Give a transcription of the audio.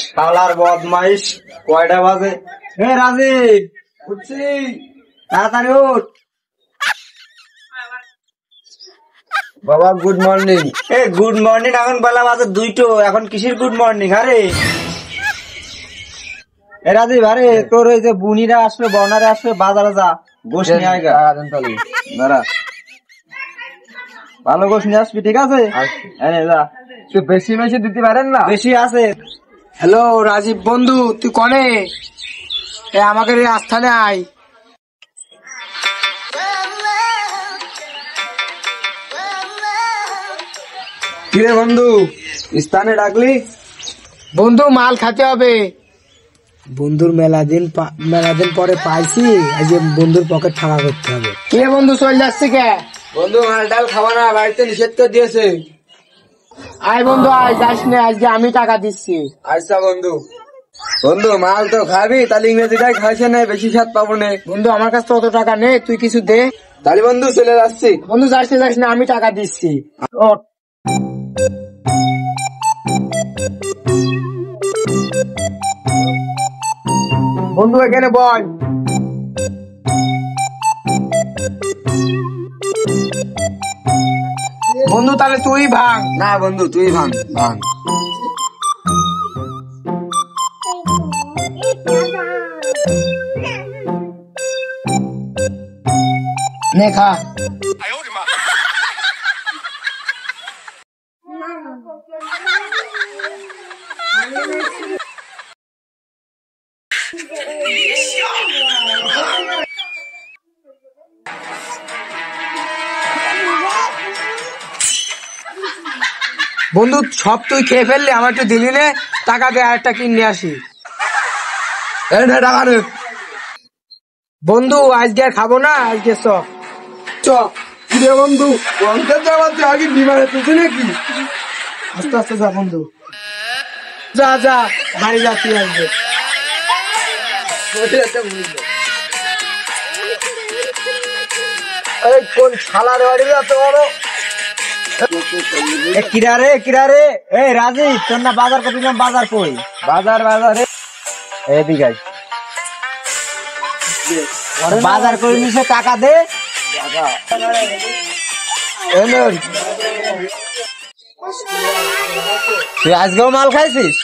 শালার বদমাইশ, কয়টা বাজে? হে রাজীব, উঠছি, তাড়াতাড়ি উঠ। বাবা good morning. A good morning এখন বেলা বাজে 2টো, এখন কিসের গুড মর্নিং? আরে এ রাজীব, আরে তোর ওই যে বুনিরা আসবে, বর্ণারে আসবে, বাজারে যা, গোশ নিয়ে আয়। দাঁড়া, ভালো গোশ নিয়ে আসবি, ঠিক আছে? যা, বেশি বেশি দিতে পারেন না? বেশি আছে। হ্যালো রাজীব বন্ধু, তুই কনে? আমাকে আস্থানে আয়। কিরে বন্ধু, স্থানে ডাকলি? বন্ধু মাল খাতে হবে। বন্ধুর মেলা দিন পরে পাইছি, আজ বন্ধুর পকেট ফাঁকা করতে হবে। কে বন্ধু চলে যাচ্ছে কে? বন্ধু মাল ডাল খাওয়া না, বাড়িতে নিষেধ করে দিয়েছে। আয় বন্ধু আয়, যাস না, আজকে আমি টাকা দিচ্ছি। আচ্ছা বন্ধু। বন্ধু মাল তো খাবি, তাহলে ইংরেজিটাই খাইছে না, বেশি স্বাদ পাবো না। বন্ধু আমার কাছে তো অত টাকা নেই, তুই কিছু দে। তাহলে বন্ধু চলে যাচ্ছি। বন্ধু যাস না, আমি টাকা দিচ্ছি। বন্ধু এখানে বল। বন্ধু তাহলে তুই ভাঙ। না বন্ধু, তুই ভাঙ ভাঙ। নে খা। বন্ধু সব তুই খেয়ে ফেললি, আমার একটু দিলি নে, টাকা দিয়ে আরেকটা কিনে আসি। টাকা নে বন্ধু, আজকে আর খাবো না, আজকে বন্ধু। আগে বিমানে তুলছি নাকি? আস্তে আস্তে যা বন্ধু, যা যা বাড়ি যাচ্ছি আসবে। কোন শালার বাড়ি এত বড়? কিরারে এ রাজীব, তোর না বাজার করছিলাম, বাজার কই? বাজার এদিকে বাজার করে নিছে, টাকা দে। তুই আজকেও মাল খাইছিস?